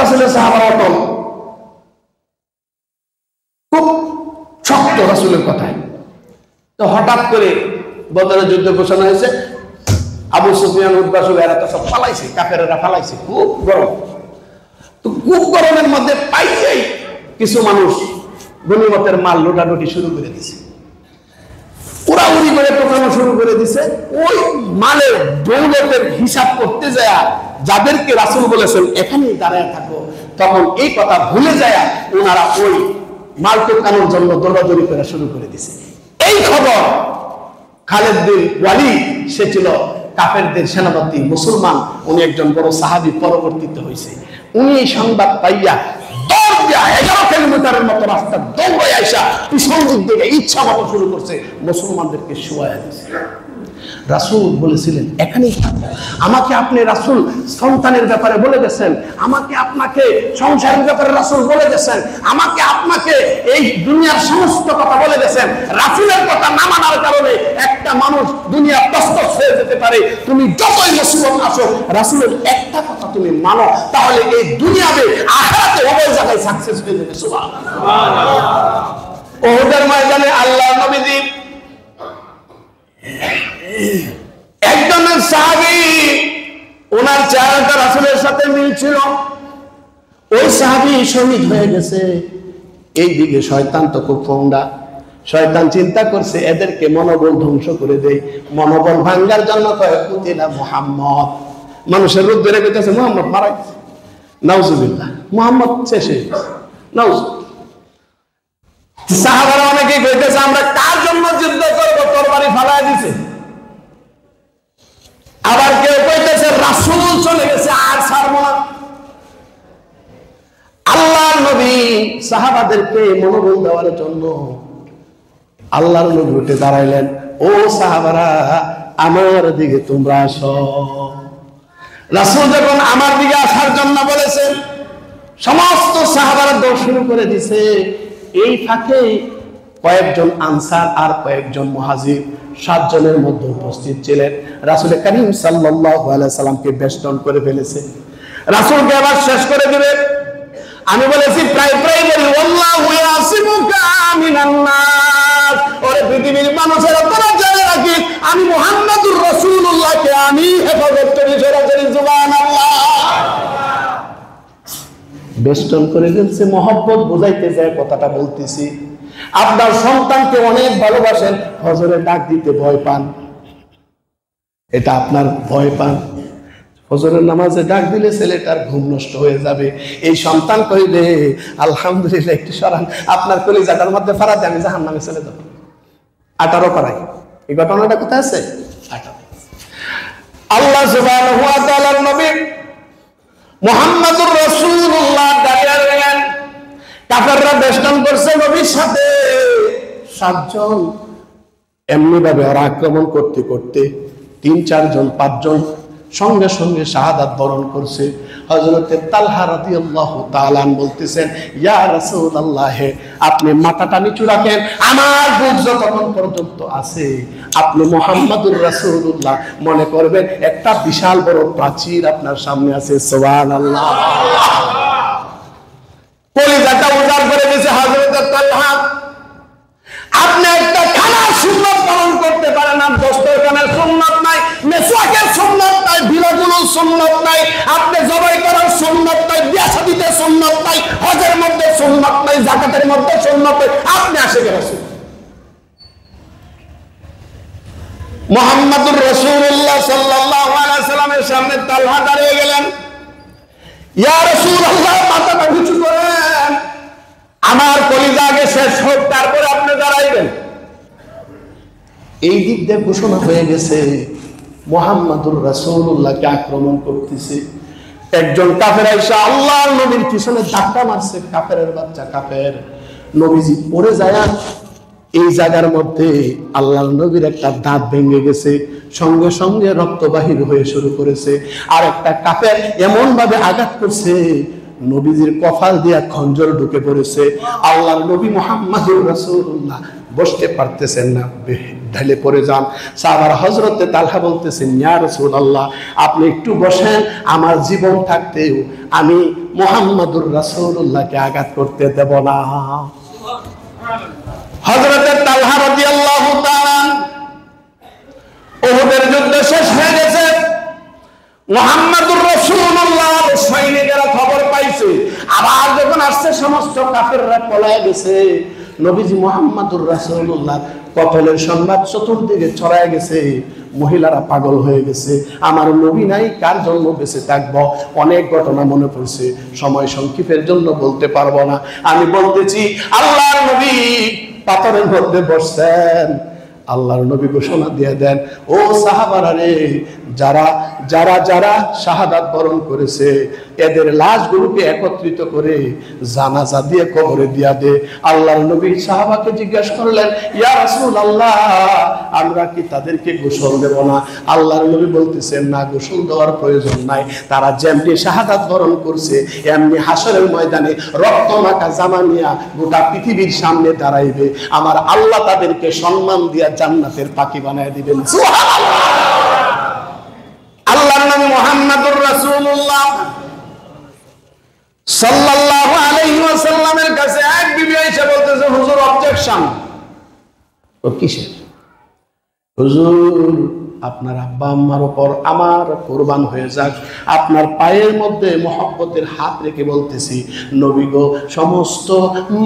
রাসূলের সাহাবারা অটল, খুব শক্ত রাসূলের কথায়। তো হঠাৎ করে বদরের যুদ্ধ ঘোষণা হয়েছে, আবু সুফিয়ান, উতবা, এরা তো সব পালাইছে, কাফেররা পালাইছে, খুব গরম। তো খুব গরমের মধ্যে পাইছেই কিছু মানুষ গনিমতের মাল লুটালুটি শুরু করে দিছে, উড়াউড়ি করে টোকানো শুরু করে দিছে। ওই মালের দৌলতের হিসাব করতে যায় যাদেরকে রাসূল বলেছেন এখানেই দাঁড়ায় থাকো, তখন এই কথা ভুলে যায় ওনারা ওই মাল টোকানোর জন্য দৌড়াদৌড়ি করা শুরু করে দিছে। এই খবর খালিদ বিন ওয়ালিদ, সে ছিল কাফেরদের সেনাপতি, মুসলমান, উনি একজন বড় সাহাবী, পরবর্তীতে হয়েছে। উনি এই সংবাদ পাইয়া 11 কিলোমিটারের মতো রাস্তা দৌড়ে আইসা পিছন দিক থেকে ইচ্ছা মতো শুরু করছে, মুসলমানদেরকে শুয়ায়া দিছে। রাসূল বলেছিলেন এখানেই থাকো। আমাকে আপনি রাসূল সন্তানের ব্যাপারে বলে গেছেন, আমাকে আপনাকে সংসারের ব্যাপারে রাসূল বলে গেছেন, আমাকে আপনাকে এই দুনিয়ার সমস্ত কথা বলে গেছেন। রাসূলের কথা না মানার কারণে একটা মানুষ দুনিয়া তছনছ হয়ে যেতে পারে। তুমি যতই মুসিবত আসো, রাসূলের একটা কথা তুমি মানো, তাহলে এই দুনিয়াতে আখিরাতে উভয় জায়গায় সাকসেস হয়ে যাবে। সুবহানাল্লাহ। উহুদের ময়দানে আল্লাহর নবীজি একজনের সাহাবী, ওনার চেহারাটা রাসূলের সাথে মিল ছিল, ওই সাহাবী শহীদ হয়ে গেছে। এইদিকে শয়তান তো খুব ফোংডা, শয়তান চিন্তা করছে এদেরকে মনোবল ধ্বংস করে দেয়। মনোবল ভাঙ্গার জন্য কয় কুতিলা মুহাম্মদ, মানুষের রূপ ধরে কইতেছে মুহাম্মদ মারা গেছে, নাউজুবিল্লাহ, মুহাম্মদ শেষ হয়ে গেছে, নাউজুবিল্লাহ। সাহাবারা অনেকেই কইতেছে আমরা কার জন্য যুদ্ধ করব, তরবারি ফালায় দিছে। আবার কেউ কইতেছে রাসূল চলে গেছে, আর ছাড়বো না। আল্লাহর নবী সাহাবাদেরকে মনোবল দেওয়ার জন্য আল্লাহর নবী উঠে দাঁড়াইলেন, ও সাহাবারা আমার দিকে তোমরা আসো। রাসূল যখন আমার দিকে আসার জন্য বলেছেন, সমস্ত সাহাবারা দৌড় শুরু করে দিছে। এই ফাঁকে কয়েকজন আনসার আর কয়েকজন মুহাজির 7 জনের মধ্যে উপস্থিত ছিলেন। রাসূল করিম সাল্লাল্লাহু আলাইহি সাল্লামকে বেষ্টন করে ফেলেছে। রাসূলকে আবার শেষ করে দিবে। আমি বলেছি প্রায় প্রায় বলি আল্লাহু ইয়াসিমুকা মিনান নাস, ওরে পৃথিবীর মানুষেরা তোরা জেনে রাখিস আমি মুহাম্মদুর রাসূলুল্লাহকে আমি হেফাজত করি। সরাসরি সুবহানাল্লাহ। বেষ্টন করে ফেলছে, মহব্বত বোঝাইতে যায় কথাটা বলতেছি। আপনার সন্তানকে অনেক ভালোবাসেন, ফজরে ডাক দিতে ভয় পান, এটা আপনার ভয় পান। ফজরের নামাজে ডাক দিলে ছেলেটার ঘুম নষ্ট হয়ে যাবে। এই সন্তান কইলে আলহামদুলিল্লাহ একটু সরান, আপনার কলিজাটার মধ্যে ফারাতে আমি জাহান্নামে চলে যাব। 18 পারাই এই ঘটনাটা কোথায় আছে? 18। আল্লাহ সুবহানাহু ওয়া তাআলার নবী মুহাম্মদুর রাসূলুল্লাহ দাঁড়িয়ে রইলেন। কাফেররা বেষ্টন করছে নবীর সাথে। 7 জন এমনি ভাবে ওরা আক্রমণ করতে করতে 3-4 জন 5 জন সঙ্গে সঙ্গে শাহাদাত বরণ করছে। হযরতে তালহা রাদিয়াল্লাহু তাআলা বলতেছেন, ইয়া রাসূলুল্লাহ, আপনি মাথাটা নিচু রাখেন, আমার বুঝ যতক্ষণ পর্যন্ত আছে আপনি মুহাম্মদুর রাসূলুল্লাহ মনে করবেন একটা বিশাল বড় প্রাচীর আপনার সামনে আছে। সুবহানাল্লাহ। কলিজাটা উজাড় করে দিয়েছে হযরতে তালহা। আপনি একটা খানা সুন্নাত পালন করতে পারেন না, দস্তরখানের সুন্নাত নাই, মেসওয়াকের সুন্নাত নাই, বিলাগুলোর সুন্নাত নাই, আপনি জবাই করার সুন্নাত নাই, বিয়া শাদীতে সুন্নাত নাই, হজের মধ্যে সুন্নাত নাই, যাকাতের মধ্যে সুন্নাত নাই, আপনি আশিকে রাসূল মুহাম্মদুর রাসূলুল্লাহ সাল্লাল্লাহু আলাইহি সাল্লামের সামনে তালহা দাঁড়িয়ে গেলেন। ইয়া রাসূলুল্লাহ, মাথাটা নিচু করেন, আমার কলিজা আগে শেষ হোক, তারপরে আপনি দাঁড়াইবেন। এই দিক দিয়ে ঘোষণা হয়ে গেছে মুহাম্মদুর রাসূলুল্লাহকে আক্রমণ করতেছে। একজন কাফের আইসা আল্লাহর নবীর পিছনে ধাক্কা মারছে। কাফেরের বাচ্চা কাফের, নবীজি পড়ে যায়। এই জায়গার মধ্যে আল্লাহর নবীর একটা দাঁত ভেঙে গেছে, সঙ্গে সঙ্গে রক্ত বাহির হয়ে শুরু করেছে। আর একটা কাফের এমন ভাবে আঘাত করছে নবীজির কপাল দিয়া খঞ্জর ঢুকে পড়েছে। আল্লাহর নবী মুহাম্মদুর রাসূলুল্লাহ বসতে পারতেছেন না, ঢেলে পড়ে যান। সাহাবারা হযরতে তালহা বলতেছেন, ইয়া রাসূলুল্লাহ আপনি একটু বসেন, আমার জীবন থাকতেও আমি মুহাম্মাদুর রাসূলুল্লাহকে আঘাত করতে দেব না। হযরতে তালহা রাদিয়াল্লাহু তাআলা, উহুদের যুদ্ধ শেষ হয়ে গেছে, মুহাম্মাদুর রাসূলুল্লাহ সৈনিকেরা খবর পাইছে, আবার যখন আসছে সমস্ত কাফেররা পলায় গেছে, নবীজি মুহাম্মাদুর রাসূলুল্লাহ কতলের সংবাদ চতুর্দিকে ছড়ায় গেছে। মহিলারা পাগল হয়ে গেছে, আমার নবী নাই, কার জন্য বেঁচে থাকবো। অনেক ঘটনা মনে পড়ছে, সময় সংক্ষেপের জন্য বলতে পারবো না। আমি বলতেছি, আল্লাহর নবী পাথরের মধ্যে বসছেন, আল্লাহর নবী ঘোষণা দিয়ে দেন, ও সাহাবারা রে, যারা যারা যারা শাহাদাত বরণ করেছে এদের লাশগুলোকে একত্রিত করে জানাজা দিয়ে কবরে দিয়া দে। আল্লাহর নবী সাহাবাকে জিজ্ঞাসা করলেন, ইয়া রাসূলুল্লাহ আমরা কি তাদেরকে গোসল দেব না? আল্লাহর নবী বলতেছেন, না, গোসল দেওয়ার প্রয়োজন নাই, তারা যেমনি শাহাদাত বরণ করছে এমনি হাসরের ময়দানে রক্ত মাখা জামা নিয়া গোটা পৃথিবীর সামনে দাঁড়াইবে, আমার আল্লাহ তাদেরকে সম্মান দিয়া জান্নাতের পাখি বানায় দিবেন। সুবহানাল্লাহ। আল্লাহর নবী মুহাম্মাদুর রাসূলুল্লাহ সাল্লাল্লাহু আলাইহি ওয়াসাল্লামের কাছে এক বিবি এসে বলতেছে, হুজুর অবজেকশন। ও কিসের? হুজুর আপনার আব্বা আম্মার উপর আমার কুরবান হয়ে যাক, আপনার পায়ের মধ্যে মহব্বতের হাত রেখে বলতেছি, নবী গো সমস্ত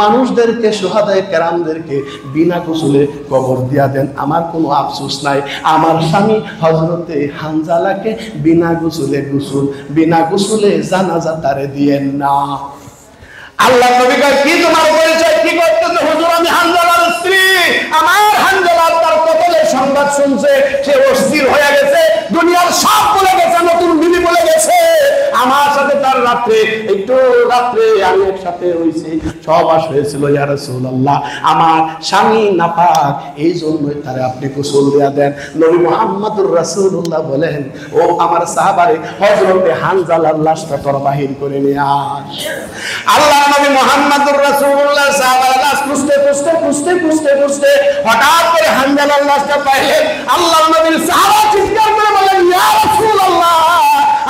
মানুষদেরকে, শুহাদায়ে কেরামদেরকে বিনা গোসলে কবর দিয়া দেন, আমার কোনো আফসোস নাই। আমার স্বামী হযরতে হানজালাকে বিনা গোসলে জানাজা তারে দিয়েন না। আল্লাহ নবী কয়, কি তোমার পরিচয়, কি করতেছো? হুজুর আমি হানজালার স্ত্রী, আমার হানজালা তার কতলের সংবাদ শুনছে, সে অস্থির হয়ে গেছে, দুনিয়ার সব বলে গেছে, নতুন বিবি বলে গেছে, আমার সাথে তার রাত্রে আমি একসাথে হইছি, সহবাস হয়েছিল। ইয়া রাসূলুল্লাহ আমার স্বামী নাপাক, এই জন্যই তারে আপনি গোসল দেয়া দেন। নবী মুহাম্মাদুর রাসূলুল্লাহ বলেন, ও আমার সাহাবারে, হযরতে হানজালার লাশটা তোর বাহির করে নিয়ে আস। আল্লাহ নবী মুহাম্মাদুর রাসূলুল্লাহ সাহাবারা লাশ খুঁজতে হঠাৎ করে হানজালার লাশটা পাইলেন। আল্লাহর নবীর সাহাবা চিৎকার করে বলেন, ইয়া রাসূলুল্লাহ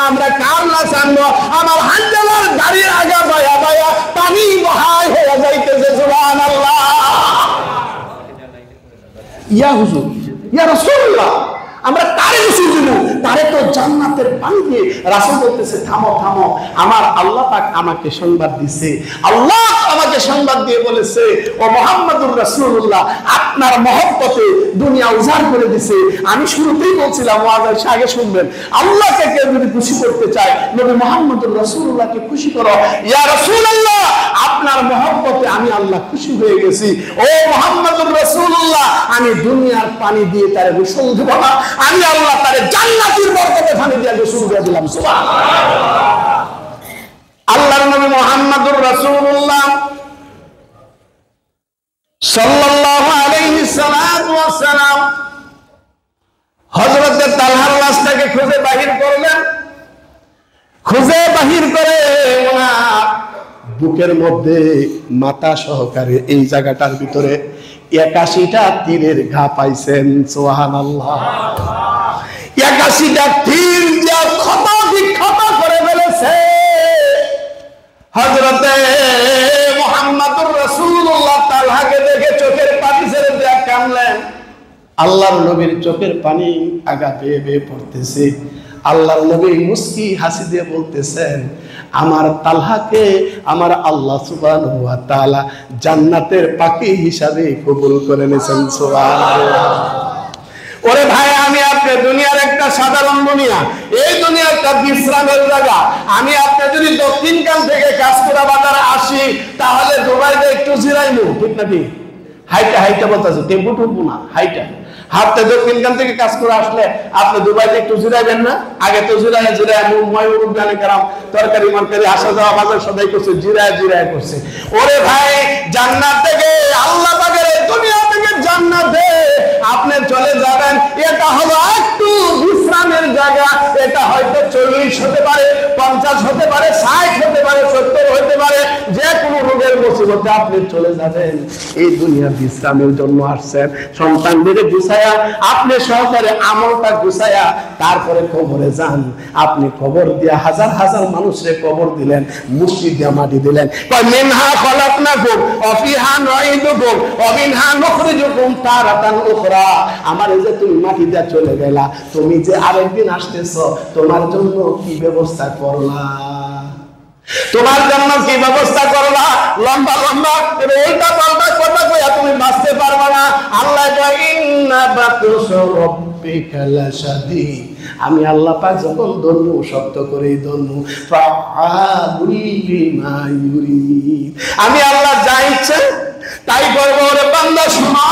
আমরা কার লাশ আনবো? আমার হানজালার দাড়ির আগা বায়া বায়া পানি বহায় হয়ে যাইতেছে। সুবহানাল্লাহ। ইয়া হুজুর, ইয়া রাসূলুল্লাহ আমরা তারে গোসল দিব, তারে তো জান্নাতের পানি দিয়ে। রাসূল বলতেছে, থামো থামো, আমার আল্লাহ পাক আমাকে সংবাদ দিয়েছে, আল্লাহ আমাকে সংবাদ দিয়ে বলেছে, ও মুহাম্মাদুর রাসূলুল্লাহ আপনার মহব্বতে দুনিয়া উজাড় করে দিয়েছে। আমি শুরুতেই বলছিলাম, ওয়াজ আগে শুনবেন, আল্লাহকে কেউ যদি খুশি করতে চায়, নবী মুহাম্মাদুর রাসূলুল্লাহকে খুশি করো। ইয়া রাসূলুল্লাহ আপনার মহব্বতে আমি আল্লাহ খুশি হয়ে গেছি। ও মুহাম্মাদুর রাসূলুল্লাহ আমি দুনিয়ার পানি দিয়ে তারে গোসল দেব না, আমি আল্লাহ তারে জান্নাতের বরকতে পানি দিয়ে গোসল দিয়ে দিলাম। সুবহানাল্লাহ। আল্লাহর নবী মুহাম্মাদুর রাসূলুল্লাহ সাল্লাল্লাহু আলাইহি ওয়াসাল্লাম হযরতে তালহার লাশটাকে খুঁজে বাহির করলেন। খুঁজে বাহির করে ওনার বুকের মধ্যে মাথা সহকারে এই জায়গাটার ভিতরে 81টা তীরের ঘা পাইছেন। সুবহানাল্লাহ। 81টা তীর দিয়া ক্ষত বিক্ষত করে ফেলেছে। হযরতে মুহাম্মাদুর রাসূলুল্লাহ তালহাকে দেখে চোখের পানি ছেড়ে দেয়া কাঁদলেন। আল্লাহর নবীর চোখের পানি আগা বেয়ে বেয়ে পড়তেছে। আল্লাহর নবী মুস্কি হাসি দিয়ে বলতেছেন, আমার তালহাকে আমার আল্লাহ সুবহানাহু ওয়া তাআলা জান্নাতের পাখি হিসাবে কবুল করে নিয়েছেন। সুবহানাল্লাহ। ওরে ভাই, আমি আপনি দুনিয়ার একটা সাধারণ দুনিয়া, এই দুনিয়া একটা বিশ্রামের জায়গা। আমি আপনি যদি দক্ষিণ কান থেকে কাজপুরা বাজারে আসি, তাহলে দুবাইতে একটু জিরাইবো, ঠিক নাকি? হাইটা বলতেছে, টেম্পু টুম্পু না, হাইটা হাঁটতে দক্ষিণ কান থেকে কাজ করে আসলে আপনি দুবাইতে একটু জিরাইবেন না? আগে তো জিরায় তরকারি মরকারি আসা যাওয়া বাজার সদাই করছে, জিরায় করছে। ওরে ভাই, জান্নাত থেকে আল্লাহ পাকের দুনিয়া থেকে জান্নাতে আপনি চলে যাবেন, এটা হলো একটু বিশ্রামের জায়গা। এটা হয়তো 40 হতে পারে, 50 হতে পারে, 60 হতে পারে, 70 হতে পারে, যে কোনো রোগের মুসিবতে আপনি চলে যাবেন। এই দুনিয়া বিশ্রামের জন্য আসছেন। সন্তানদের গুছায়া আপনি সহকারে আমলটা গুছায়া তারপরে কবরে যান। আপনি কবর দিয়া হাজার হাজার মানুষরে কবর দিলেন, মুষ্টি দিয়া মাটি দিলেন। কয় মিনহা খলাকনাকুম ওয়া ফিহা নুঈদুকুম ওয়া মিনহা নুখরিজুকুম তারাতান উখরা। আমার এই যে তুমি মাটি দিয়া চলে গেলা, তুমি যে আরেকদিন আসতেছো, তোমার জন্য কি ব্যবস্থা করলা? তোমার জন্য কি ব্যবস্থা করলা? লম্বা লম্বা উল্টা পাল্টা কথা কইয়া তুমি বাঁচতে পারবা না। আল্লাহ কয় ইন্না বাতুশা রাব্বিকা লাশাদীদ। আমি আল্লাহ পাক যখন ধরবো শক্ত করেই ধরবো। ফাআলুল লিমা ইউরিদ। আমি আল্লাহ যা ইচ্ছা তাই করবো। ওরে বান্দা শোনো,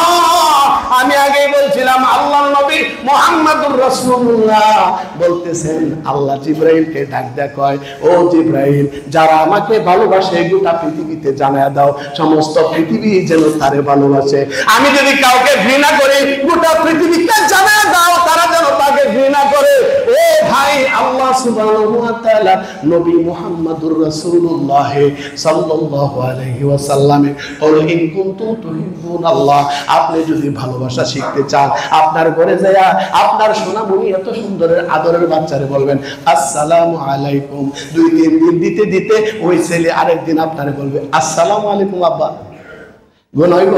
আমি আগেই বলছিলাম আল্লাহর নবী মুহাম্মদুর রাসূলুল্লাহ বলতেছেন, আল্লাহ জিবরাইলকে ডাক দেয়া কয়, ও জিবরাইল, যারা আমাকে ভালোবাসে গোটা পৃথিবীতে জানায়া দাও, সমস্ত পৃথিবী যেন তারে ভালোবাসে। আমি যদি কাউকে ঘৃণা করি, গোটা পৃথিবীতে জানায়া দাও তারা যেন তাকে ঘৃণা করে। ও ভাই, আল্লাহ সুবহানাহু ওয়া তাআলা নবী মুহাম্মদুর রাসূলুল্লাহ সাল্লাল্লাহু আলাইহি ওয়াসাল্লামে বল, ইন কুনতুম তুহিব্বুনাল্লাহ, আপনি যদি ভালোবাসা শিখতে চান, আপনার ঘরে যায়া আপনার সোনামণি এত সুন্দরের আদরের বাচ্চারে বলবেন আসসালামু আলাইকুম। 2-3 দিন দিতে দিতে ওই ছেলে আরেকদিন আপনারে বলবে আসসালামু আলাইকুম আব্বা। গুণ হইব?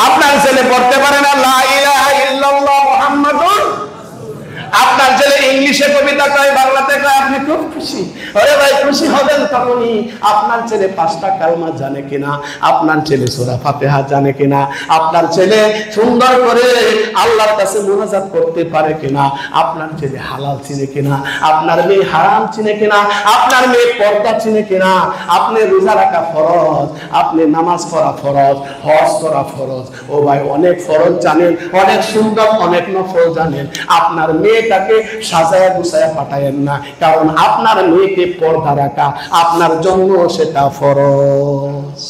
আপনার ছেলে পড়তে পারে না লা ইলাহা ইল্লাল্লাহ মুহাম্মাদুর, আপনার ছেলে ইংলিশে কবিতা কয়, বাংলাতে কয়, আপনি খুব খুশি। আরে ভাই, খুশি হবেন তখনই আপনার ছেলে 5টা কালমা জানে কিনা, আপনার ছেলে সূরা ফাতিহা জানে কিনা, আপনার ছেলে সুন্দর করে আল্লাহর কাছে মুনাজাত করতে পারে কিনা, আপনার ছেলে হালাল চিনে কিনা, আপনার মেয়ে হারাম চিনে কিনা, আপনার মেয়ে পর্দা চিনে কিনা, আপনি রোজা রাখা ফরজ, আপনি নামাজ পড়া ফরজ, হজ করা ফরজ। ও ভাই, অনেক ফরজ জানেন, অনেক সুন্দর অনেক নফল জানেন। আপনার মেয়েটাকে সাজায়া গুছায়া পাঠায়েন না, কারণ আপনার মেয়েকে পর্দা রাখা আপনার জন্য সেটা ফরজ।